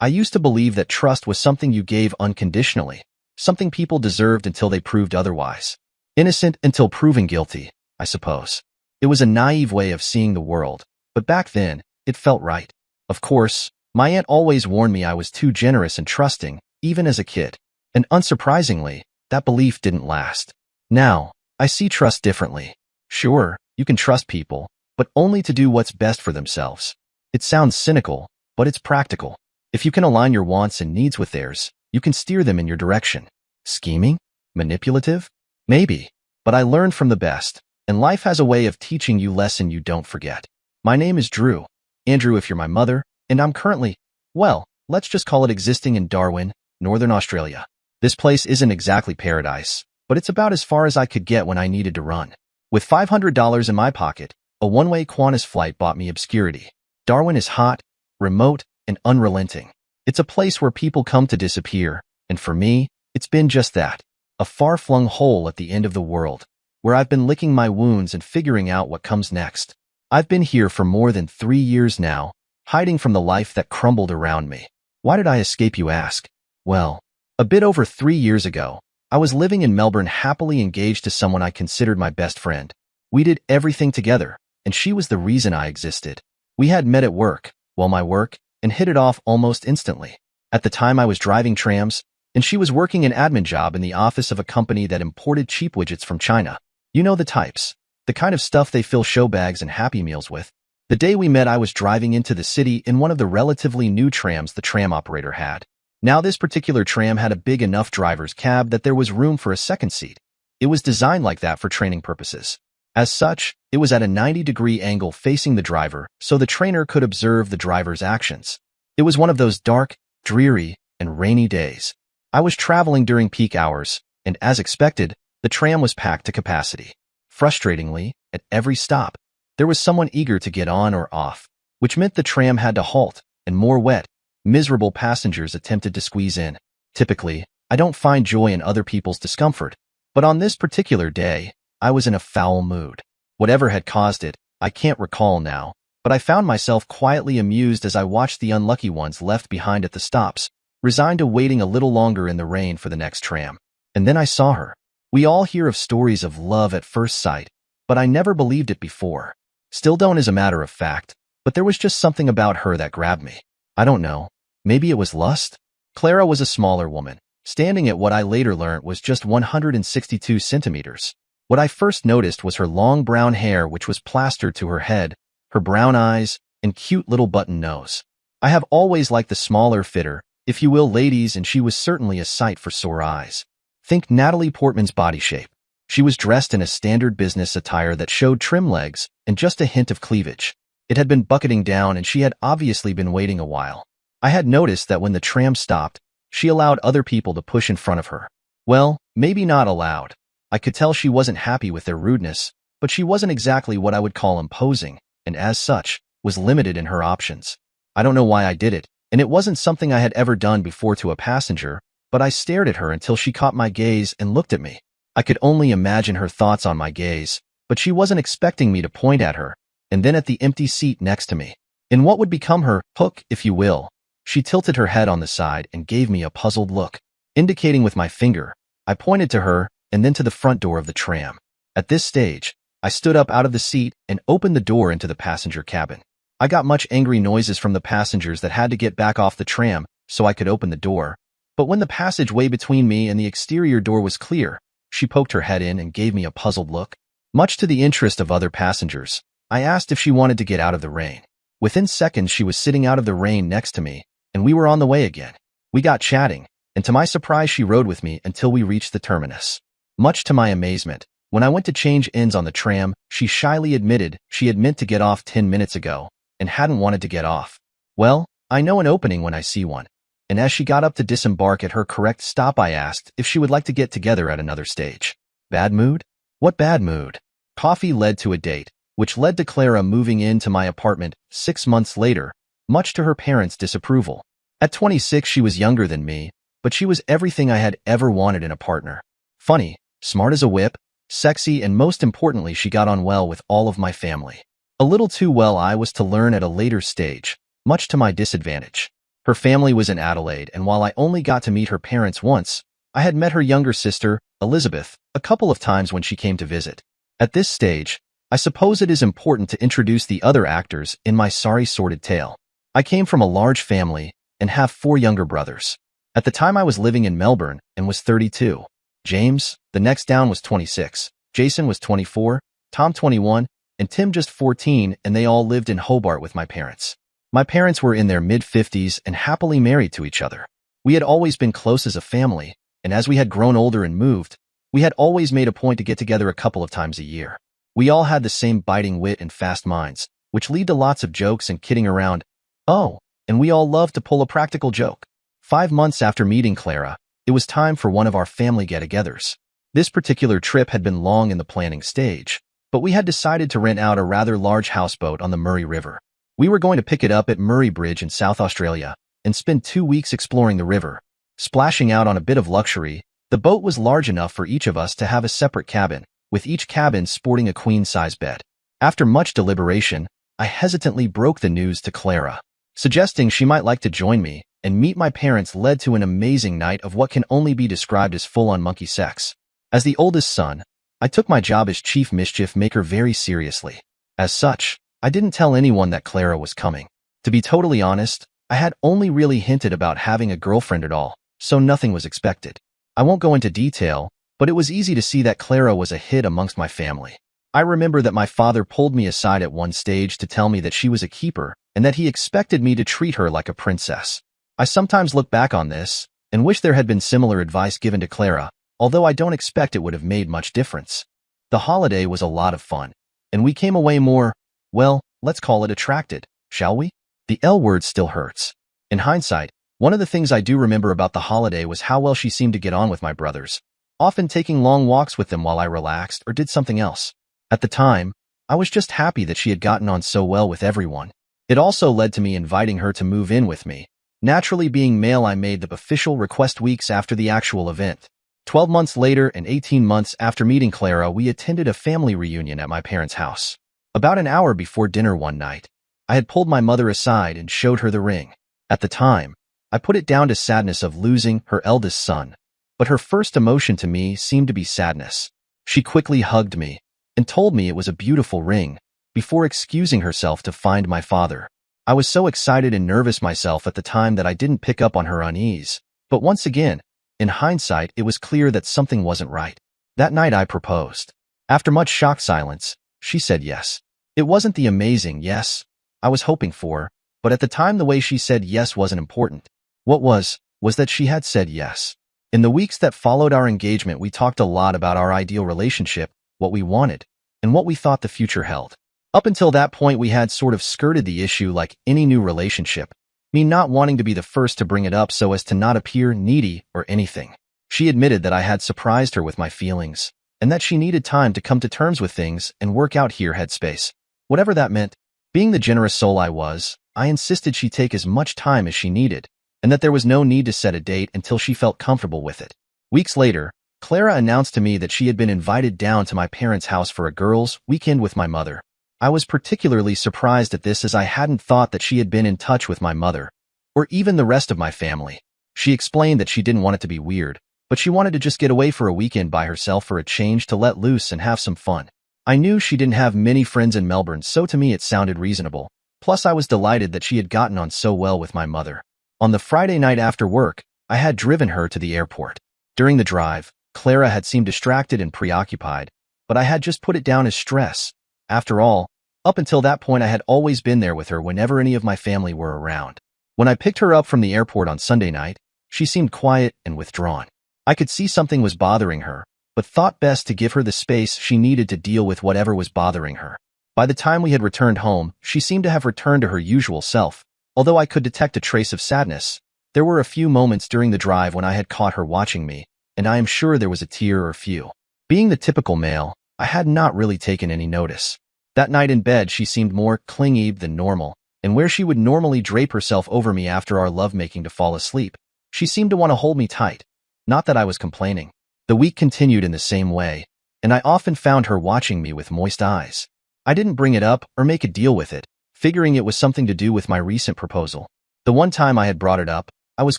I used to believe that trust was something you gave unconditionally, something people deserved until they proved otherwise. Innocent until proven guilty, I suppose. It was a naive way of seeing the world, but back then, it felt right. Of course, my aunt always warned me I was too generous and trusting, even as a kid. And unsurprisingly, that belief didn't last. Now, I see trust differently. Sure, you can trust people, but only to do what's best for themselves. It sounds cynical, but it's practical. If you can align your wants and needs with theirs, you can steer them in your direction. Scheming? Manipulative? Maybe. But I learned from the best, and life has a way of teaching you lesson you don't forget. My name is Drew. Andrew if you're my mother, and I'm currently, well, let's just call it existing in Darwin, Northern Australia. This place isn't exactly paradise, but it's about as far as I could get when I needed to run. With $500 in my pocket, a one-way Qantas flight bought me obscurity. Darwin is hot, remote, and unrelenting. It's a place where people come to disappear, and for me, it's been just that. A far-flung hole at the end of the world, where I've been licking my wounds and figuring out what comes next. I've been here for more than 3 years now, hiding from the life that crumbled around me. Why did I escape, you ask? Well, a bit over 3 years ago, I was living in Melbourne happily engaged to someone I considered my best friend. We did everything together, and she was the reason I existed. We had met at work, my work, and hit it off almost instantly. At the time I was driving trams, and she was working an admin job in the office of a company that imported cheap widgets from China. You know the types, the kind of stuff they fill show bags and Happy Meals with. The day we met I was driving into the city in one of the relatively new trams the tram operator had. Now this particular tram had a big enough driver's cab that there was room for a second seat. It was designed like that for training purposes. As such, it was at a 90-degree angle facing the driver so the trainer could observe the driver's actions. It was one of those dark, dreary, and rainy days. I was traveling during peak hours, and as expected, the tram was packed to capacity. Frustratingly, at every stop, there was someone eager to get on or off, which meant the tram had to halt, and more wet, miserable passengers attempted to squeeze in. Typically, I don't find joy in other people's discomfort, but on this particular day, I was in a foul mood. Whatever had caused it, I can't recall now, but I found myself quietly amused as I watched the unlucky ones left behind at the stops, resigned to waiting a little longer in the rain for the next tram. And then I saw her. We all hear of stories of love at first sight, but I never believed it before. Still don't as a matter of fact, but there was just something about her that grabbed me. I don't know, maybe it was lust? Clara was a smaller woman, standing at what I later learned was just 162 centimeters. What I first noticed was her long brown hair which was plastered to her head, her brown eyes, and cute little button nose. I have always liked the smaller, fitter, if you will, ladies, and she was certainly a sight for sore eyes. Think Natalie Portman's body shape. She was dressed in a standard business attire that showed trim legs and just a hint of cleavage. It had been bucketing down and she had obviously been waiting a while. I had noticed that when the tram stopped, she allowed other people to push in front of her. Well, maybe not allowed. I could tell she wasn't happy with their rudeness, but she wasn't exactly what I would call imposing, and as such, was limited in her options. I don't know why I did it, and it wasn't something I had ever done before to a passenger, but I stared at her until she caught my gaze and looked at me. I could only imagine her thoughts on my gaze, but she wasn't expecting me to point at her, and then at the empty seat next to me. In what would become her hook, if you will, she tilted her head on the side and gave me a puzzled look. Indicating with my finger, I pointed to her and then to the front door of the tram. At this stage, I stood up out of the seat and opened the door into the passenger cabin. I got much angry noises from the passengers that had to get back off the tram so I could open the door, but when the passageway between me and the exterior door was clear, she poked her head in and gave me a puzzled look. Much to the interest of other passengers, I asked if she wanted to get out of the rain. Within seconds, she was sitting out of the rain next to me, and we were on the way again. We got chatting, and to my surprise, she rode with me until we reached the terminus. Much to my amazement, when I went to change ends on the tram, she shyly admitted she had meant to get off 10 minutes ago and hadn't wanted to get off. Well, I know an opening when I see one, and as she got up to disembark at her correct stop, I asked if she would like to get together at another stage. Bad mood? What bad mood? Coffee led to a date, which led to Clara moving into my apartment 6 months later, much to her parents' disapproval. At 26, she was younger than me, but she was everything I had ever wanted in a partner. Funny, smart as a whip, sexy, and most importantly, she got on well with all of my family. A little too well, I was to learn at a later stage, much to my disadvantage. Her family was in Adelaide, and while I only got to meet her parents once, I had met her younger sister, Elizabeth, a couple of times when she came to visit. At this stage, I suppose it is important to introduce the other actors in my sorry sordid tale. I came from a large family and have 4 younger brothers. At the time I was living in Melbourne and was 32. James, the next down, was 26. Jason was 24, Tom 21, and Tim just 14, and they all lived in Hobart with my parents. My parents were in their mid-50s and happily married to each other. We had always been close as a family, and as we had grown older and moved, we had always made a point to get together a couple of times a year. We all had the same biting wit and fast minds, which lead to lots of jokes and kidding around. Oh, and we all loved to pull a practical joke. 5 months after meeting Clara, it was time for one of our family get-togethers. This particular trip had been long in the planning stage, but we had decided to rent out a rather large houseboat on the Murray River. We were going to pick it up at Murray Bridge in South Australia and spend 2 weeks exploring the river. Splashing out on a bit of luxury, the boat was large enough for each of us to have a separate cabin, with each cabin sporting a queen-size bed. After much deliberation, I hesitantly broke the news to Clara. Suggesting she might like to join me and meet my parents led to an amazing night of what can only be described as full-on monkey sex. As the oldest son, I took my job as chief mischief maker very seriously. As such, I didn't tell anyone that Clara was coming. To be totally honest, I had only really hinted about having a girlfriend at all, so nothing was expected. I won't go into detail, but it was easy to see that Clara was a hit amongst my family. I remember that my father pulled me aside at one stage to tell me that she was a keeper and that he expected me to treat her like a princess. I sometimes look back on this and wish there had been similar advice given to Clara, although I don't expect it would have made much difference. The holiday was a lot of fun, and we came away more, well, let's call it attracted, shall we? The L word still hurts. In hindsight, one of the things I do remember about the holiday was how well she seemed to get on with my brothers, often taking long walks with them while I relaxed or did something else. At the time, I was just happy that she had gotten on so well with everyone. It also led to me inviting her to move in with me. Naturally, being male, I made the official request weeks after the actual event. 12 months later and 18 months after meeting Clara, we attended a family reunion at my parents' house. About an hour before dinner one night, I had pulled my mother aside and showed her the ring. At the time, I put it down to sadness of losing her eldest son, but her first emotion to me seemed to be sadness. She quickly hugged me and told me it was a beautiful ring, before excusing herself to find my father. I was so excited and nervous myself at the time that I didn't pick up on her unease, but once again, in hindsight, it was clear that something wasn't right. That night I proposed. After much shocked silence, she said yes. It wasn't the amazing yes I was hoping for, but at the time the way she said yes wasn't important. What was that she had said yes. In the weeks that followed our engagement, we talked a lot about our ideal relationship, what we wanted, and what we thought the future held. Up until that point, we had sort of skirted the issue like any new relationship, me not wanting to be the first to bring it up so as to not appear needy or anything. She admitted that I had surprised her with my feelings, and that she needed time to come to terms with things and work out her headspace. Whatever that meant. Being the generous soul I was, I insisted she take as much time as she needed, and that there was no need to set a date until she felt comfortable with it. Weeks later, Clara announced to me that she had been invited down to my parents' house for a girls' weekend with my mother. I was particularly surprised at this as I hadn't thought that she had been in touch with my mother, or even the rest of my family. She explained that she didn't want it to be weird, but she wanted to just get away for a weekend by herself for a change, to let loose and have some fun. I knew she didn't have many friends in Melbourne, so to me it sounded reasonable. Plus, I was delighted that she had gotten on so well with my mother. On the Friday night after work, I had driven her to the airport. During the drive, Clara had seemed distracted and preoccupied, but I had just put it down as stress. After all, up until that point I had always been there with her whenever any of my family were around. When I picked her up from the airport on Sunday night, she seemed quiet and withdrawn. I could see something was bothering her, but thought best to give her the space she needed to deal with whatever was bothering her. By the time we had returned home, she seemed to have returned to her usual self. Although I could detect a trace of sadness, there were a few moments during the drive when I had caught her watching me, and I am sure there was a tear or few. Being the typical male, I had not really taken any notice. That night in bed, she seemed more clingy than normal, and where she would normally drape herself over me after our lovemaking to fall asleep, she seemed to want to hold me tight. Not that I was complaining. The week continued in the same way, and I often found her watching me with moist eyes. I didn't bring it up or make a deal with it, figuring it was something to do with my recent proposal. The one time I had brought it up, I was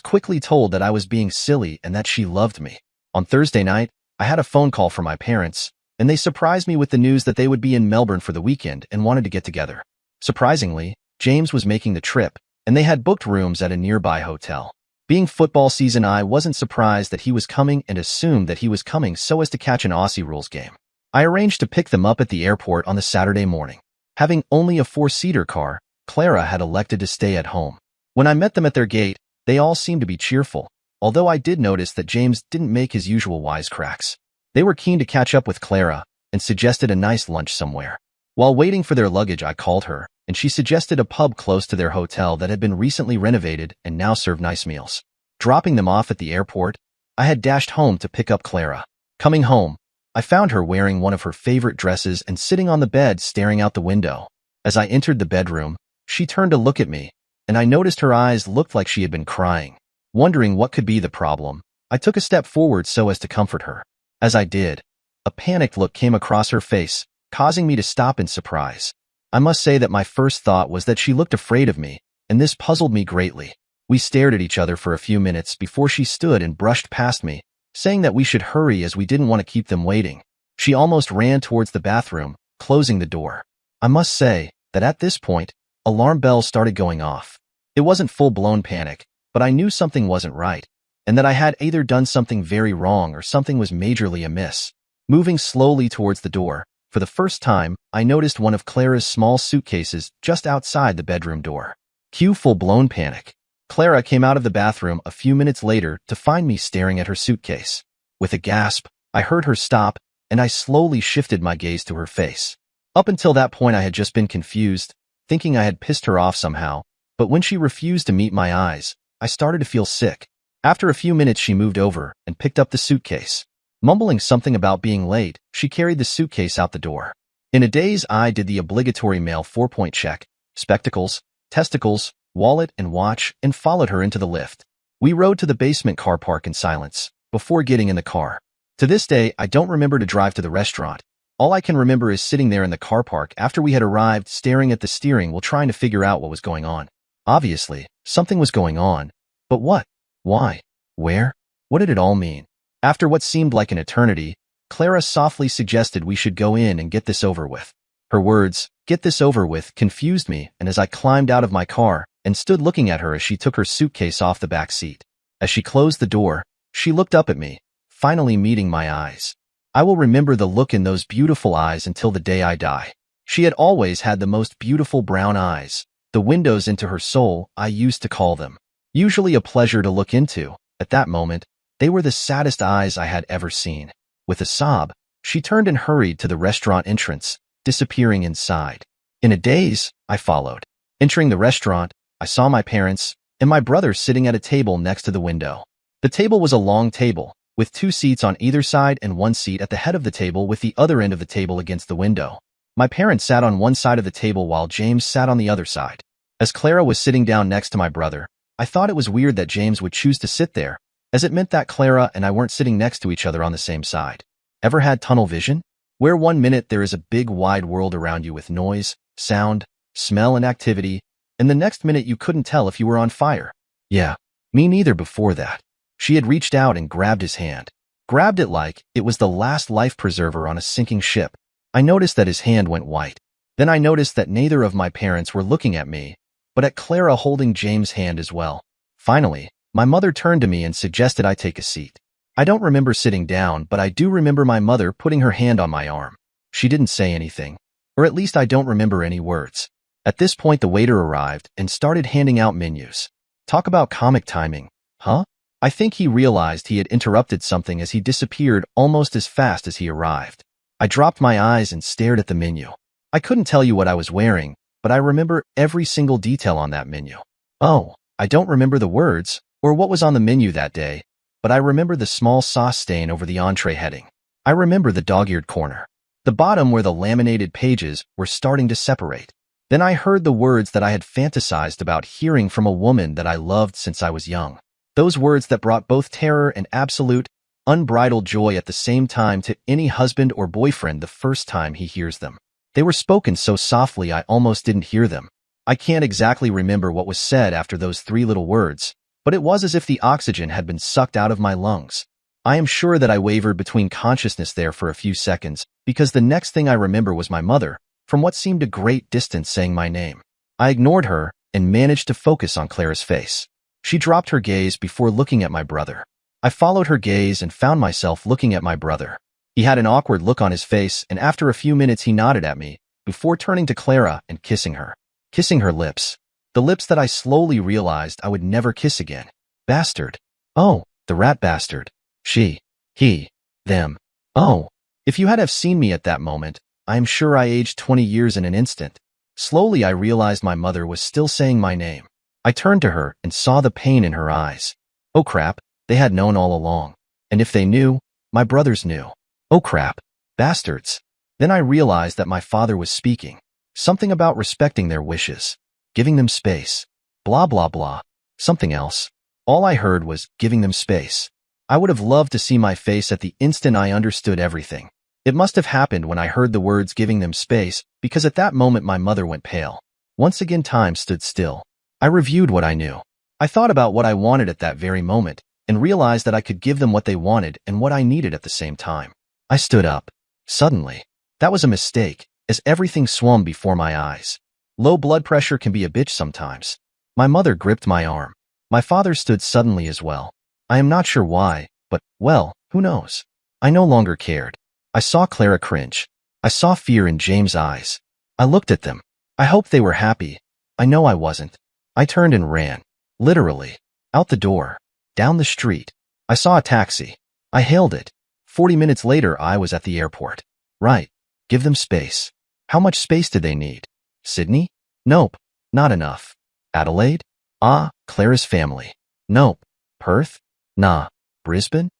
quickly told that I was being silly and that she loved me. On Thursday night, I had a phone call from my parents, and they surprised me with the news that they would be in Melbourne for the weekend and wanted to get together. Surprisingly, James was making the trip, and they had booked rooms at a nearby hotel. Being football season, I wasn't surprised that he was coming and assumed that he was coming so as to catch an Aussie rules game. I arranged to pick them up at the airport on the Saturday morning. Having only a 4-seater car, Clara had elected to stay at home. When I met them at their gate, they all seemed to be cheerful, although I did notice that James didn't make his usual wisecracks. They were keen to catch up with Clara and suggested a nice lunch somewhere. While waiting for their luggage, I called her, and she suggested a pub close to their hotel that had been recently renovated and now served nice meals. Dropping them off at the airport, I had dashed home to pick up Clara. Coming home, I found her wearing one of her favorite dresses and sitting on the bed staring out the window. As I entered the bedroom, she turned to look at me, and I noticed her eyes looked like she had been crying. Wondering what could be the problem, I took a step forward so as to comfort her. As I did, a panicked look came across her face, causing me to stop in surprise. I must say that my first thought was that she looked afraid of me, and this puzzled me greatly. We stared at each other for a few minutes before she stood and brushed past me, saying that we should hurry as we didn't want to keep them waiting. She almost ran towards the bathroom, closing the door. I must say that at this point, alarm bells started going off. It wasn't full-blown panic, but I knew something wasn't right, and that I had either done something very wrong or something was majorly amiss. Moving slowly towards the door, for the first time, I noticed one of Clara's small suitcases just outside the bedroom door. Cue full-blown panic. Clara came out of the bathroom a few minutes later to find me staring at her suitcase. With a gasp, I heard her stop, and I slowly shifted my gaze to her face. Up until that point, I had just been confused, thinking I had pissed her off somehow, but when she refused to meet my eyes, I started to feel sick. After a few minutes, she moved over and picked up the suitcase. Mumbling something about being late, she carried the suitcase out the door. In a daze, I did the obligatory male 4-point check, spectacles, testicles, wallet, and watch, and followed her into the lift. We rode to the basement car park in silence, before getting in the car. To this day, I don't remember to drive to the restaurant. All I can remember is sitting there in the car park after we had arrived, staring at the steering wheel trying to figure out what was going on. Obviously, something was going on. But what? Why? Where? What did it all mean? After what seemed like an eternity, Clara softly suggested we should go in and get this over with. Her words, "get this over with," confused me, and as I climbed out of my car and stood looking at her as she took her suitcase off the back seat. As she closed the door, she looked up at me, finally meeting my eyes. I will remember the look in those beautiful eyes until the day I die. She had always had the most beautiful brown eyes, the windows into her soul, I used to call them. Usually a pleasure to look into. At that moment, they were the saddest eyes I had ever seen. With a sob, she turned and hurried to the restaurant entrance, disappearing inside. In a daze, I followed. Entering the restaurant, I saw my parents and my brother sitting at a table next to the window. The table was a long table, with 2 seats on either side and 1 seat at the head of the table with the other end of the table against the window. My parents sat on one side of the table while James sat on the other side. As Clara was sitting down next to my brother, I thought it was weird that James would choose to sit there, as it meant that Clara and I weren't sitting next to each other on the same side. Ever had tunnel vision? Where one minute there is a big wide world around you with noise, sound, smell, and activity, and the next minute you couldn't tell if you were on fire. Yeah, me neither before that. She had reached out and grabbed his hand. Grabbed it like it was the last life preserver on a sinking ship. I noticed that his hand went white. Then I noticed that neither of my parents were looking at me, but at Clara holding James' hand as well. Finally, my mother turned to me and suggested I take a seat. I don't remember sitting down, but I do remember my mother putting her hand on my arm. She didn't say anything, or at least I don't remember any words. At this point, the waiter arrived and started handing out menus. Talk about comic timing, huh? I think he realized he had interrupted something as he disappeared almost as fast as he arrived. I dropped my eyes and stared at the menu. I couldn't tell you what I was wearing, but I remember every single detail on that menu. Oh, I don't remember the words or what was on the menu that day, but I remember the small sauce stain over the entree heading. I remember the dog-eared corner, the bottom where the laminated pages were starting to separate. Then I heard the words that I had fantasized about hearing from a woman that I loved since I was young. Those words that brought both terror and absolute, unbridled joy at the same time to any husband or boyfriend the first time he hears them. They were spoken so softly I almost didn't hear them. I can't exactly remember what was said after those three little words, but it was as if the oxygen had been sucked out of my lungs. I am sure that I wavered between consciousness there for a few seconds, because the next thing I remember was my mother, from what seemed a great distance, saying my name. I ignored her and managed to focus on Clara's face. She dropped her gaze before looking at my brother. I followed her gaze and found myself looking at my brother. He had an awkward look on his face, and after a few minutes he nodded at me, before turning to Clara and kissing her. Kissing her lips. The lips that I slowly realized I would never kiss again. Bastard. Oh, the rat bastard. She. He. Them. Oh. If you had have seen me at that moment, I am sure I aged 20 years in an instant. Slowly I realized my mother was still saying my name. I turned to her and saw the pain in her eyes. Oh crap, they had known all along. And if they knew, my brothers knew. Oh crap. Bastards. Then I realized that my father was speaking. Something about respecting their wishes. Giving them space. Blah blah blah. Something else. All I heard was giving them space. I would have loved to see my face at the instant I understood everything. It must have happened when I heard the words giving them space, because at that moment my mother went pale. Once again time stood still. I reviewed what I knew. I thought about what I wanted at that very moment, and realized that I could give them what they wanted and what I needed at the same time. I stood up. Suddenly. That was a mistake, as everything swam before my eyes. Low blood pressure can be a bitch sometimes. My mother gripped my arm. My father stood suddenly as well. I am not sure why, but, well, who knows? I no longer cared. I saw Clara cringe. I saw fear in James' eyes. I looked at them. I hoped they were happy. I know I wasn't. I turned and ran. Literally. Out the door. Down the street. I saw a taxi. I hailed it. 40 minutes later I was at the airport. Right. Give them space. How much space did they need? Sydney? Nope. Not enough. Adelaide? Ah, Clara's family. Nope. Perth? Nah. Brisbane?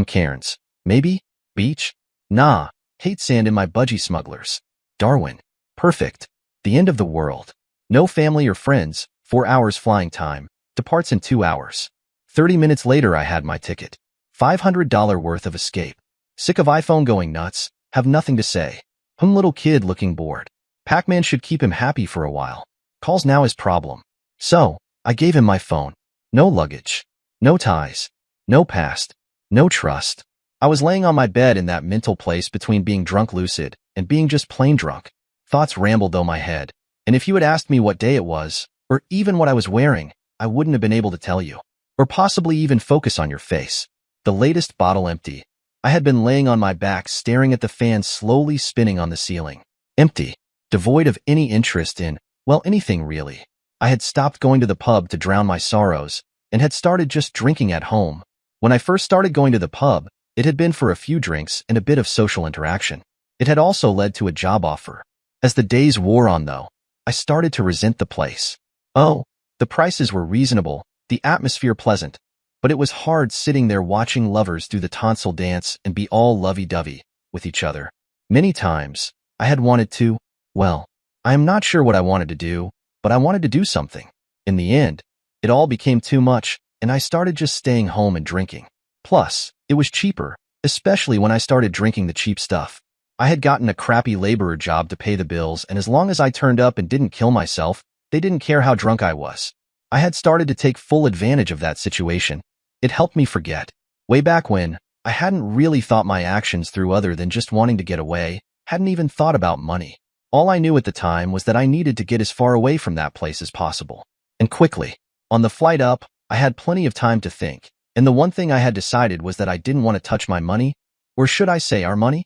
Cairns. Maybe? Beach? Nah. Hate sand in my budgie smugglers. Darwin. Perfect. The end of the world. No family or friends. 4 hours flying time. Departs in 2 hours. 30 minutes later I had my ticket. $500 worth of escape. Sick of iPhone going nuts. Have nothing to say. Little kid looking bored. Pac-Man should keep him happy for a while. Calls now his problem. So, I gave him my phone. No luggage. No ties. No past. No trust. I was laying on my bed in that mental place between being drunk lucid and being just plain drunk. Thoughts rambled though my head, and if you had asked me what day it was, or even what I was wearing, I wouldn't have been able to tell you. Or possibly even focus on your face. The latest bottle empty. I had been laying on my back staring at the fan slowly spinning on the ceiling. Empty. Devoid of any interest in, well, anything really. I had stopped going to the pub to drown my sorrows, and had started just drinking at home. When I first started going to the pub, it had been for a few drinks and a bit of social interaction. It had also led to a job offer. As the days wore on though, I started to resent the place. Oh, the prices were reasonable, the atmosphere pleasant, but it was hard sitting there watching lovers do the tonsil dance and be all lovey-dovey with each other. Many times, I had wanted to, well, I am not sure what I wanted to do, but I wanted to do something. In the end, it all became too much, and I started just staying home and drinking. Plus, it was cheaper, especially when I started drinking the cheap stuff. I had gotten a crappy laborer job to pay the bills, and as long as I turned up and didn't kill myself, they didn't care how drunk I was. I had started to take full advantage of that situation. It helped me forget. Way back when, I hadn't really thought my actions through other than just wanting to get away, hadn't even thought about money. All I knew at the time was that I needed to get as far away from that place as possible. And quickly. On the flight up, I had plenty of time to think, and the one thing I had decided was that I didn't want to touch my money, or should I say our money?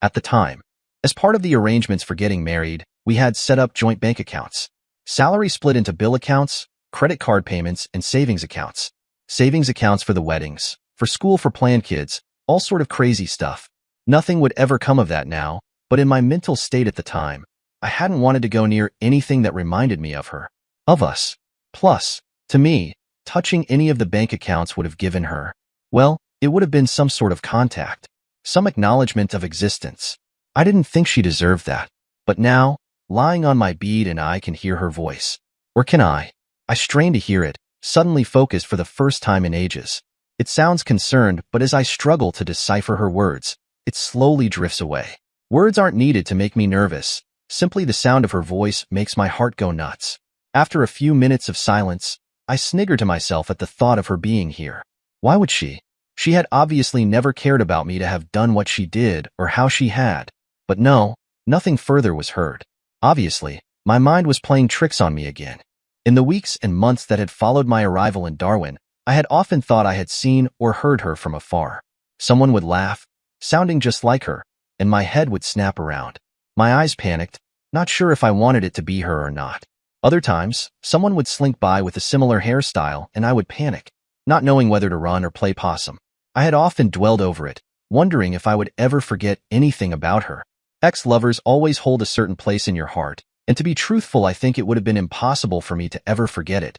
At the time. As part of the arrangements for getting married, we had set up joint bank accounts. Salary split into bill accounts, credit card payments, and savings accounts. Savings accounts for the weddings, for school for planned kids, all sort of crazy stuff. Nothing would ever come of that now, but in my mental state at the time, I hadn't wanted to go near anything that reminded me of her. Of us. Plus, to me, touching any of the bank accounts would have given her, well, it would have been some sort of contact. Some acknowledgement of existence. I didn't think she deserved that. But now, lying on my bed and I can hear her voice. Or can I? I strain to hear it, suddenly focused for the first time in ages. It sounds concerned, but as I struggle to decipher her words, it slowly drifts away. Words aren't needed to make me nervous. Simply the sound of her voice makes my heart go nuts. After a few minutes of silence, I sniggered to myself at the thought of her being here. Why would she? She had obviously never cared about me to have done what she did or how she had. But no, nothing further was heard. Obviously, my mind was playing tricks on me again. In the weeks and months that had followed my arrival in Darwin, I had often thought I had seen or heard her from afar. Someone would laugh, sounding just like her, and my head would snap around. My eyes panicked, not sure if I wanted it to be her or not. Other times, someone would slink by with a similar hairstyle and I would panic, not knowing whether to run or play possum. I had often dwelled over it, wondering if I would ever forget anything about her. Ex-lovers always hold a certain place in your heart, and to be truthful, I think it would have been impossible for me to ever forget it.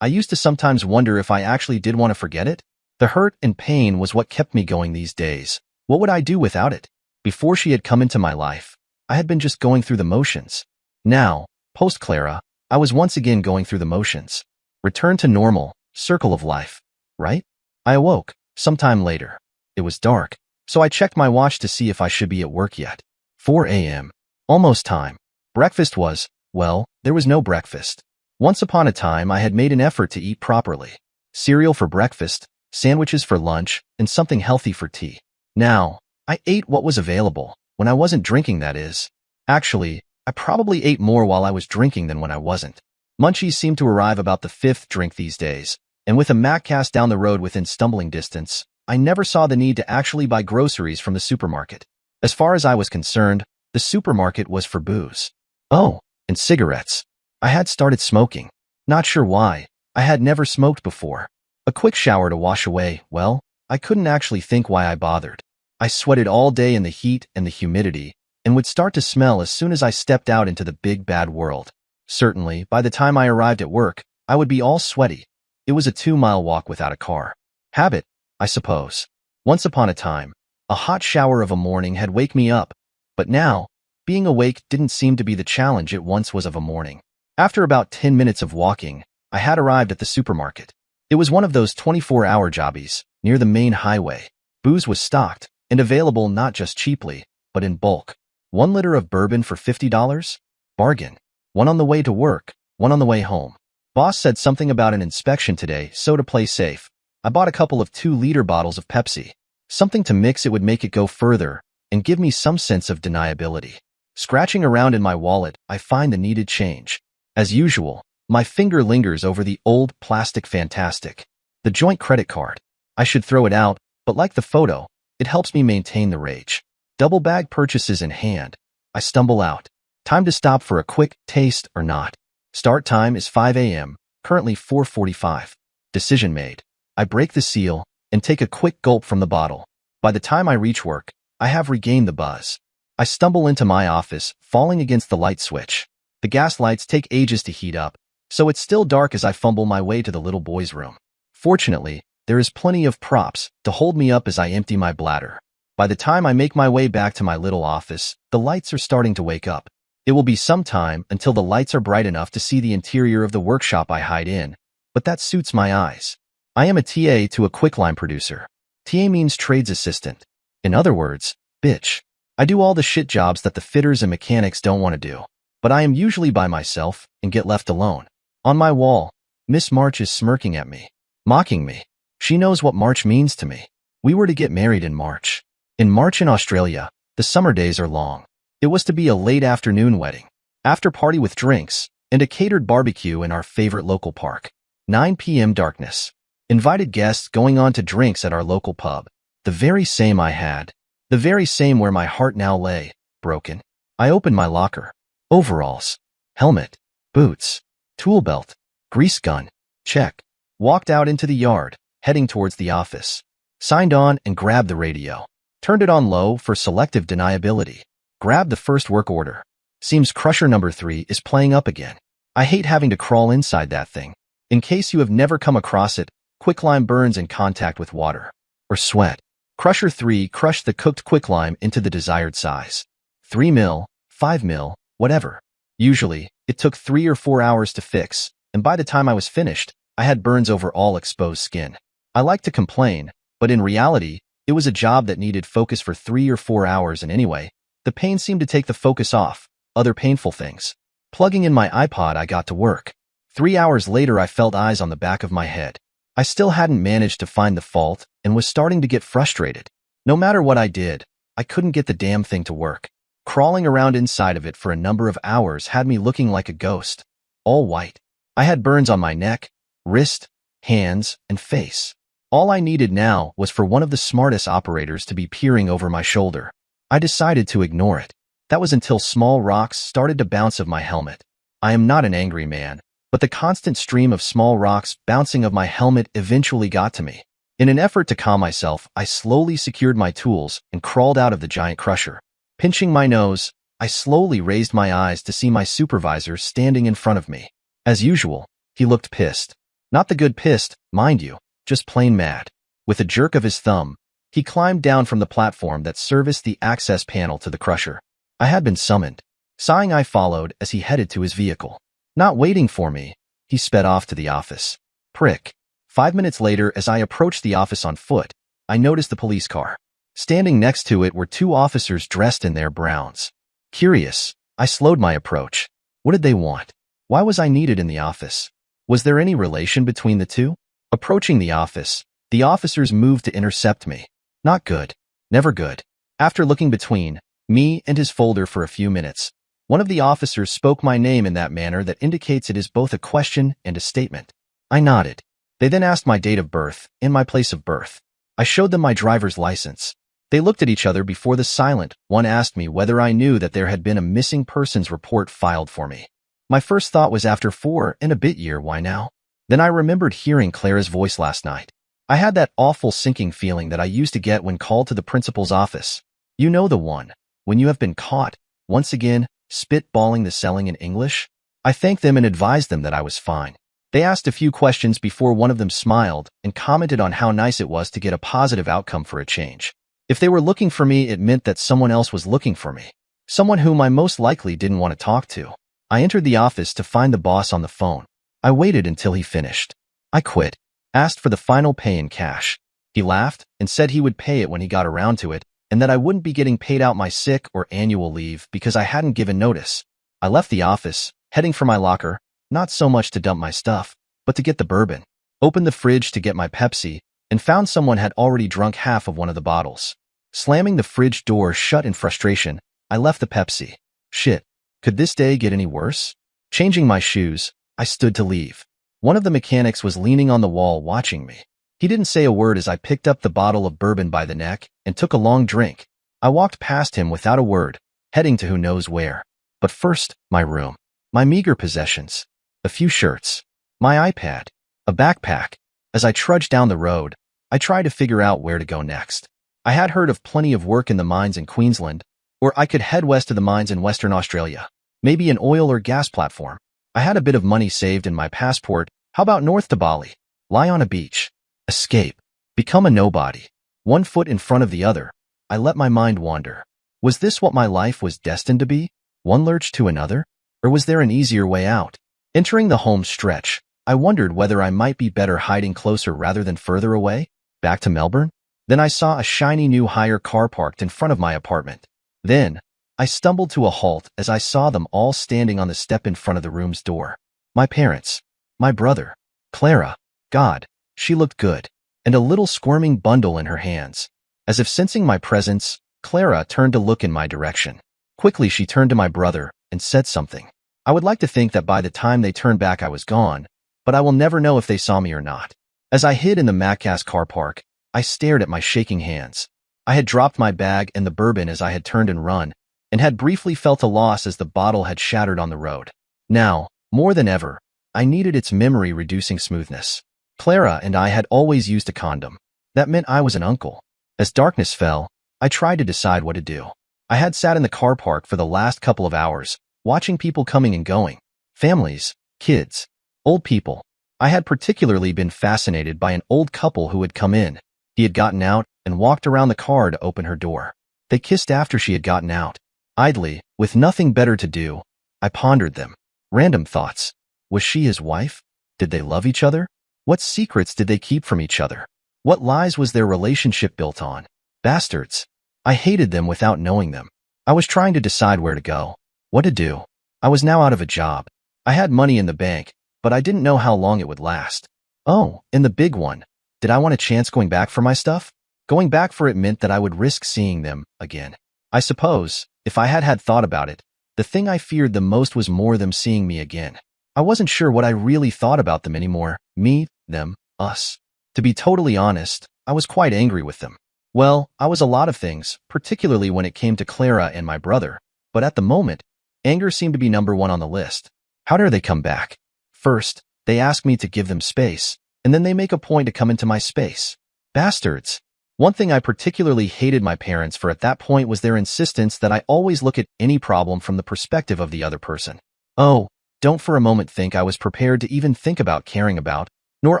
I used to sometimes wonder if I actually did want to forget it. The hurt and pain was what kept me going these days. What would I do without it? Before she had come into my life, I had been just going through the motions. Now, post-Clara, I was once again going through the motions. Return to normal, circle of life, right? I awoke. Sometime later. It was dark, so I checked my watch to see if I should be at work yet. 4 a.m. Almost time. Breakfast was, well, there was no breakfast. Once upon a time, I had made an effort to eat properly. Cereal for breakfast, sandwiches for lunch, and something healthy for tea. Now, I ate what was available, when I wasn't drinking, that is. Actually, I probably ate more while I was drinking than when I wasn't. Munchies seem to arrive about the 5th drink these days. And with a Macca's down the road within stumbling distance, I never saw the need to actually buy groceries from the supermarket. As far as I was concerned, the supermarket was for booze. Oh, and cigarettes. I had started smoking. Not sure why. I had never smoked before. A quick shower to wash away, well, I couldn't actually think why I bothered. I sweated all day in the heat and the humidity, and would start to smell as soon as I stepped out into the big bad world. Certainly, by the time I arrived at work, I would be all sweaty. It was a 2-mile walk without a car. Habit, I suppose. Once upon a time, a hot shower of a morning had waked me up, but now, being awake didn't seem to be the challenge it once was of a morning. After about 10 minutes of walking, I had arrived at the supermarket. It was one of those 24-hour jobbies, near the main highway. Booze was stocked, and available not just cheaply, but in bulk. 1 liter of bourbon for $50? Bargain. One on the way to work, one on the way home. Boss said something about an inspection today, so to play safe, I bought a couple of 2-liter bottles of Pepsi. Something to mix it would make it go further and give me some sense of deniability. Scratching around in my wallet, I find the needed change. As usual, my finger lingers over the old plastic fantastic. The joint credit card. I should throw it out, but like the photo, it helps me maintain the rage. Double bag purchases in hand. I stumble out. Time to stop for a quick taste or not. Start time is 5 a.m., currently 4:45. Decision made. I break the seal and take a quick gulp from the bottle. By the time I reach work, I have regained the buzz. I stumble into my office, falling against the light switch. The gas lights take ages to heat up, so it's still dark as I fumble my way to the little boy's room. Fortunately, there is plenty of props to hold me up as I empty my bladder. By the time I make my way back to my little office, the lights are starting to wake up. It will be some time until the lights are bright enough to see the interior of the workshop I hide in, but that suits my eyes. I am a TA to a quicklime producer. TA means trades assistant. In other words, bitch. I do all the shit jobs that the fitters and mechanics don't want to do, but I am usually by myself and get left alone. On my wall, Miss March is smirking at me, mocking me. She knows what March means to me. We were to get married in March. In March in Australia, the summer days are long. It was to be a late afternoon wedding, after party with drinks, and a catered barbecue in our favorite local park. 9 p.m. darkness. Invited guests going on to drinks at our local pub. The very same I had. The very same where my heart now lay, broken. I opened my locker. Overalls. Helmet. Boots. Tool belt. Grease gun. Check. Walked out into the yard, heading towards the office. Signed on and grabbed the radio. Turned it on low for selective deniability. Grabbed the first work order. Seems Crusher number 3 is playing up again. I hate having to crawl inside that thing. In case you have never come across it, quicklime burns in contact with water. Or sweat. Crusher 3 crushed the cooked quicklime into the desired size. 3 mil, 5 mil, whatever. Usually, it took 3 or 4 hours to fix, and by the time I was finished, I had burns over all exposed skin. I like to complain, but in reality, it was a job that needed focus for 3 or 4 hours, and anyway, the pain seemed to take the focus off other painful things. Plugging in my iPod, I got to work. 3 hours later, I felt eyes on the back of my head. I still hadn't managed to find the fault and was starting to get frustrated. No matter what I did, I couldn't get the damn thing to work. Crawling around inside of it for a number of hours had me looking like a ghost, all white. I had burns on my neck, wrist, hands, and face. All I needed now was for one of the smartest operators to be peering over my shoulder. I decided to ignore it. That was until small rocks started to bounce off my helmet. I am not an angry man, but the constant stream of small rocks bouncing off my helmet eventually got to me. In an effort to calm myself, I slowly secured my tools and crawled out of the giant crusher. Pinching my nose, I slowly raised my eyes to see my supervisor standing in front of me. As usual, he looked pissed. Not the good pissed, mind you, just plain mad. With a jerk of his thumb, he climbed down from the platform that serviced the access panel to the crusher. I had been summoned. Sighing, I followed as he headed to his vehicle. Not waiting for me, he sped off to the office. Prick. 5 minutes later, as I approached the office on foot, I noticed the police car. Standing next to it were 2 officers dressed in their browns. Curious, I slowed my approach. What did they want? Why was I needed in the office? Was there any relation between the two? Approaching the office, the officers moved to intercept me. Not good. Never good. After looking between me and his folder for a few minutes, one of the officers spoke my name in that manner that indicates it is both a question and a statement. I nodded. They then asked my date of birth and my place of birth. I showed them my driver's license. They looked at each other before the silent one asked me whether I knew that there had been a missing persons report filed for me. My first thought was after 4 and a bit years, why now? Then I remembered hearing Clara's voice last night. I had that awful sinking feeling that I used to get when called to the principal's office. You know the one, when you have been caught, once again, spitballing the selling in English. I thanked them and advised them that I was fine. They asked a few questions before one of them smiled and commented on how nice it was to get a positive outcome for a change. If they were looking for me, it meant that someone else was looking for me. Someone whom I most likely didn't want to talk to. I entered the office to find the boss on the phone. I waited until he finished. I quit. Asked for the final pay in cash. He laughed and said he would pay it when he got around to it, and that I wouldn't be getting paid out my sick or annual leave because I hadn't given notice. I left the office, heading for my locker, not so much to dump my stuff, but to get the bourbon. Opened the fridge to get my Pepsi, and found someone had already drunk half of one of the bottles. Slamming the fridge door shut in frustration, I left the Pepsi. Shit. Could this day get any worse? Changing my shoes, I stood to leave. One of the mechanics was leaning on the wall watching me. He didn't say a word as I picked up the bottle of bourbon by the neck and took a long drink. I walked past him without a word, heading to who knows where. But first, my room. My meager possessions. A few shirts. My iPad. A backpack. As I trudged down the road, I tried to figure out where to go next. I had heard of plenty of work in the mines in Queensland, or I could head west to the mines in Western Australia. Maybe an oil or gas platform. I had a bit of money saved in my passport. How about north to Bali? Lie on a beach. Escape. Become a nobody. One foot in front of the other. I let my mind wander. Was this what my life was destined to be? One lurch to another? Or was there an easier way out? Entering the home stretch, I wondered whether I might be better hiding closer rather than further away. Back to Melbourne? Then I saw a shiny new hire car parked in front of my apartment. Then, I stumbled to a halt as I saw them all standing on the step in front of the room's door. My parents. My brother. Clara. God, she looked good. And a little squirming bundle in her hands. As if sensing my presence, Clara turned to look in my direction. Quickly she turned to my brother and said something. I would like to think that by the time they turned back I was gone, but I will never know if they saw me or not. As I hid in the Macca's car park, I stared at my shaking hands. I had dropped my bag and the bourbon as I had turned and run, and had briefly felt a loss as the bottle had shattered on the road. Now, more than ever, I needed its memory-reducing smoothness. Clara and I had always used a condom. That meant I was an uncle. As darkness fell, I tried to decide what to do. I had sat in the car park for the last couple of hours, watching people coming and going. Families, kids, old people. I had particularly been fascinated by an old couple who had come in. He had gotten out and walked around the car to open her door. They kissed after she had gotten out. Idly, with nothing better to do, I pondered them. Random thoughts. Was she his wife? Did they love each other? What secrets did they keep from each other? What lies was their relationship built on? Bastards. I hated them without knowing them. I was trying to decide where to go, what to do. I was now out of a job. I had money in the bank, but but I didn't know how long it would last. Oh, and the big one. Did I want a chance going back for my stuff? Going back for it meant that I would risk seeing them again. I suppose, if I had thought about it, the thing I feared the most was more them seeing me again. I wasn't sure what I really thought about them anymore. Me, them, us. To be totally honest, I was quite angry with them. Well, I was a lot of things, particularly when it came to Clara and my brother, but at the moment, anger seemed to be number one on the list. How dare they come back? First, they ask me to give them space, and then they make a point to come into my space. Bastards. One thing I particularly hated my parents for at that point was their insistence that I always look at any problem from the perspective of the other person. Oh, don't for a moment think I was prepared to even think about caring about, nor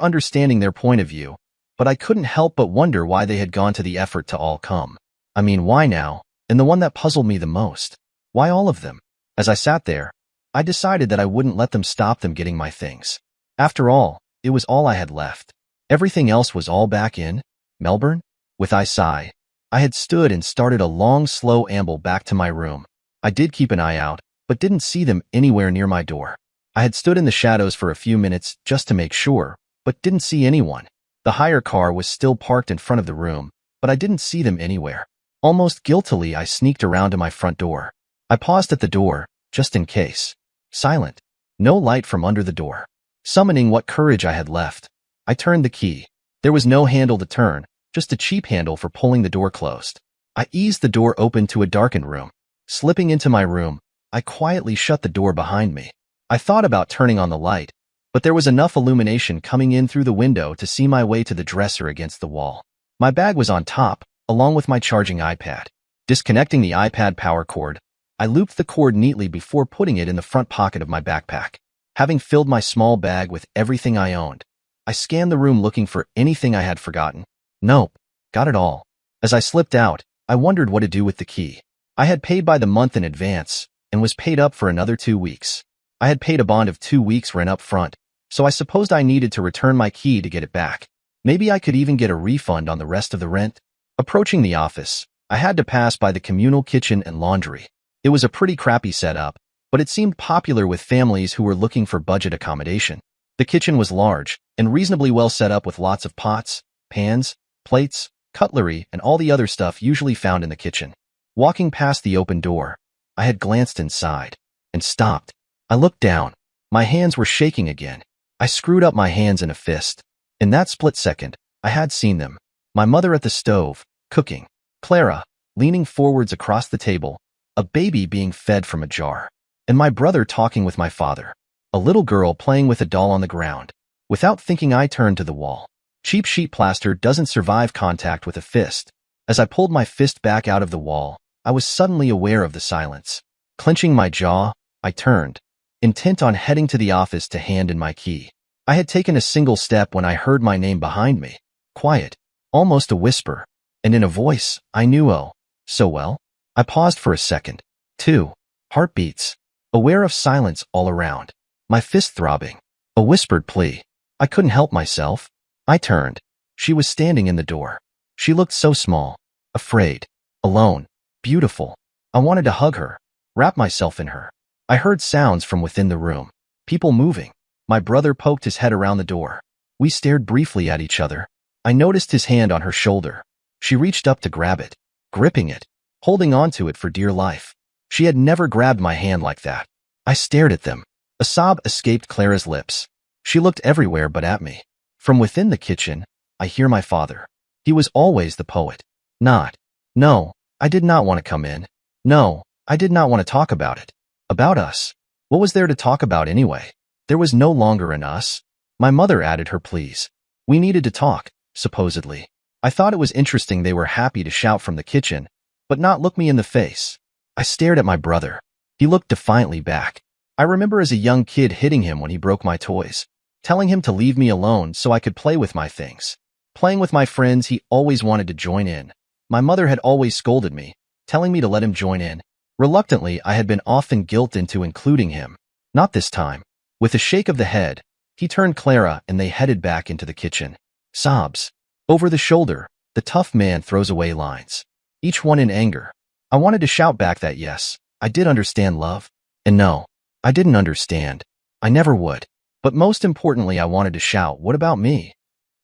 understanding their point of view, but I couldn't help but wonder why they had gone to the effort to all come. I mean, why now? And the one that puzzled me the most. Why all of them? As I sat there, I decided that I wouldn't let them stop them getting my things. After all, it was all I had left. Everything else was all back in Melbourne. With a sigh, I had stood and started a long, slow amble back to my room. I did keep an eye out, but didn't see them anywhere near my door. I had stood in the shadows for a few minutes just to make sure, but didn't see anyone. The hire car was still parked in front of the room, but I didn't see them anywhere. Almost guiltily, I sneaked around to my front door. I paused at the door, just in case. Silent. No light from under the door. Summoning what courage I had left, I turned the key. There was no handle to turn, just a cheap handle for pulling the door closed. I eased the door open to a darkened room. Slipping into my room, I quietly shut the door behind me. I thought about turning on the light, but there was enough illumination coming in through the window to see my way to the dresser against the wall. My bag was on top, along with my charging iPad. Disconnecting the iPad power cord, I looped the cord neatly before putting it in the front pocket of my backpack. Having filled my small bag with everything I owned, I scanned the room looking for anything I had forgotten. Nope, got it all. As I slipped out, I wondered what to do with the key. I had paid by the month in advance and was paid up for another 2 weeks. I had paid a bond of 2 weeks rent up front, so I supposed I needed to return my key to get it back. Maybe I could even get a refund on the rest of the rent. Approaching the office, I had to pass by the communal kitchen and laundry. It was a pretty crappy setup, but it seemed popular with families who were looking for budget accommodation. The kitchen was large and reasonably well set up with lots of pots, pans, plates, cutlery, and all the other stuff usually found in the kitchen. Walking past the open door, I had glanced inside and stopped. I looked down. My hands were shaking again. I screwed up my hands in a fist. In that split second, I had seen them. My mother at the stove, cooking. Clara, leaning forwards across the table, a baby being fed from a jar. And my brother talking with my father. A little girl playing with a doll on the ground. Without thinking, I turned to the wall. Cheap sheet plaster doesn't survive contact with a fist. As I pulled my fist back out of the wall, I was suddenly aware of the silence. Clenching my jaw, I turned, intent on heading to the office to hand in my key. I had taken a single step when I heard my name behind me. Quiet, almost a whisper, and in a voice I knew oh so well. I paused for a second. 2 heartbeats, aware of silence all around. My fist throbbing. A whispered plea. I couldn't help myself. I turned. She was standing in the door. She looked so small, afraid, alone, beautiful. I wanted to hug her, wrap myself in her. I heard sounds from within the room. People moving. My brother poked his head around the door. We stared briefly at each other. I noticed his hand on her shoulder. She reached up to grab it, gripping it, holding onto it for dear life. She had never grabbed my hand like that. I stared at them. A sob escaped Clara's lips. She looked everywhere but at me. From within the kitchen, I hear my father. He was always the poet. No, I did not want to come in. No, I did not want to talk about it. About us. What was there to talk about anyway? There was no longer an us. My mother added her pleas. We needed to talk, supposedly. I thought it was interesting they were happy to shout from the kitchen, but not look me in the face. I stared at my brother. He looked defiantly back. I remember as a young kid hitting him when he broke my toys, telling him to leave me alone so I could play with my things. Playing with my friends, he always wanted to join in. My mother had always scolded me, telling me to let him join in. Reluctantly, I had been often guilted into including him. Not this time. With a shake of the head, he turned Clara and they headed back into the kitchen. Sobs. Over the shoulder, the tough man throws away lines. Each one in anger. I wanted to shout back that yes, I did understand love. And no, I didn't understand. I never would. But most importantly, I wanted to shout, "What about me?"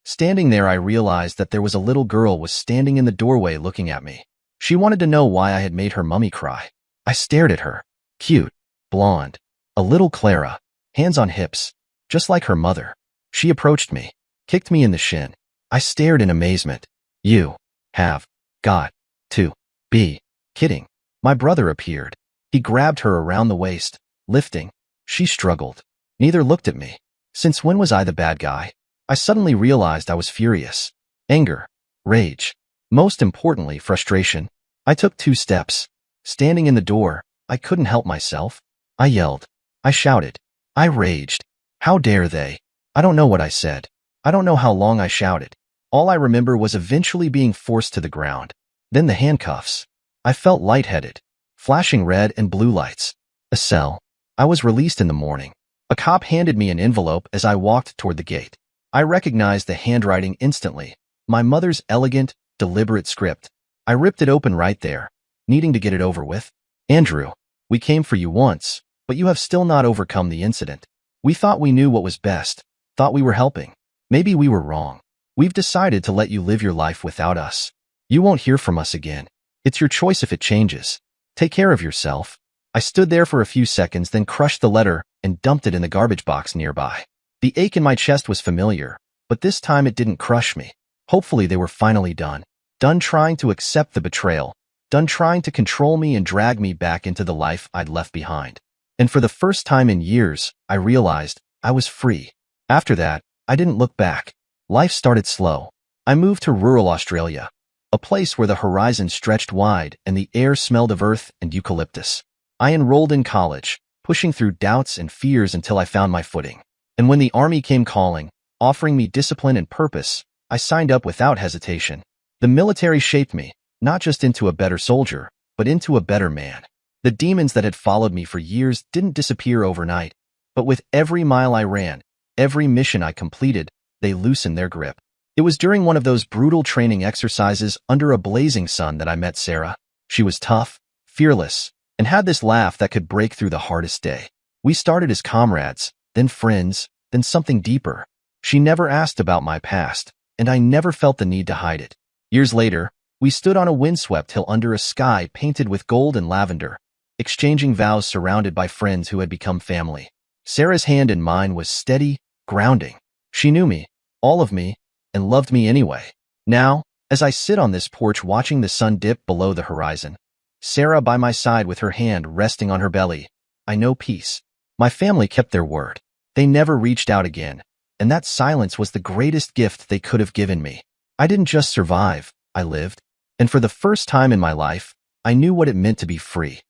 Standing there, I realized that there was a little girl was standing in the doorway looking at me. She wanted to know why I had made her mummy cry. I stared at her. Cute, blonde, a little Clara, hands on hips, just like her mother. She approached me, kicked me in the shin. I stared in amazement. "You have got to be kidding." My brother appeared. He grabbed her around the waist, lifting. She struggled. Neither looked at me. Since when was I the bad guy? I suddenly realized I was furious. Anger, rage, most importantly, frustration. I took 2 steps. Standing in the door, I couldn't help myself. I yelled. I shouted. I raged. How dare they? I don't know what I said. I don't know how long I shouted. All I remember was eventually being forced to the ground. Then the handcuffs. I felt lightheaded. Flashing red and blue lights. A cell. I was released in the morning. A cop handed me an envelope as I walked toward the gate. I recognized the handwriting instantly. My mother's elegant, deliberate script. I ripped it open right there, needing to get it over with. "Andrew, we came for you once, but you have still not overcome the incident. We thought we knew what was best, thought we were helping. Maybe we were wrong. We've decided to let you live your life without us. You won't hear from us again. It's your choice if it changes. Take care of yourself." I stood there for a few seconds, then crushed the letter and dumped it in the garbage box nearby. The ache in my chest was familiar, but this time it didn't crush me. Hopefully they were finally done. Done trying to accept the betrayal. Done trying to control me and drag me back into the life I'd left behind. And for the first time in years, I realized I was free. After that, I didn't look back. Life started slow. I moved to rural Australia, a place where the horizon stretched wide and the air smelled of earth and eucalyptus. I enrolled in college, pushing through doubts and fears until I found my footing. And when the army came calling, offering me discipline and purpose, I signed up without hesitation. The military shaped me, not just into a better soldier, but into a better man. The demons that had followed me for years didn't disappear overnight, but with every mile I ran, every mission I completed, they loosened their grip. It was during one of those brutal training exercises under a blazing sun that I met Sarah. She was tough, fearless, and had this laugh that could break through the hardest day. We started as comrades, then friends, then something deeper. She never asked about my past, and I never felt the need to hide it. Years later, we stood on a windswept hill under a sky painted with gold and lavender, exchanging vows surrounded by friends who had become family. Sarah's hand in mine was steady, grounding. She knew me, all of me, and loved me anyway. Now, as I sit on this porch watching the sun dip below the horizon, Sarah by my side with her hand resting on her belly, I know peace. My family kept their word. They never reached out again, and that silence was the greatest gift they could have given me. I didn't just survive, I lived. And for the first time in my life, I knew what it meant to be free.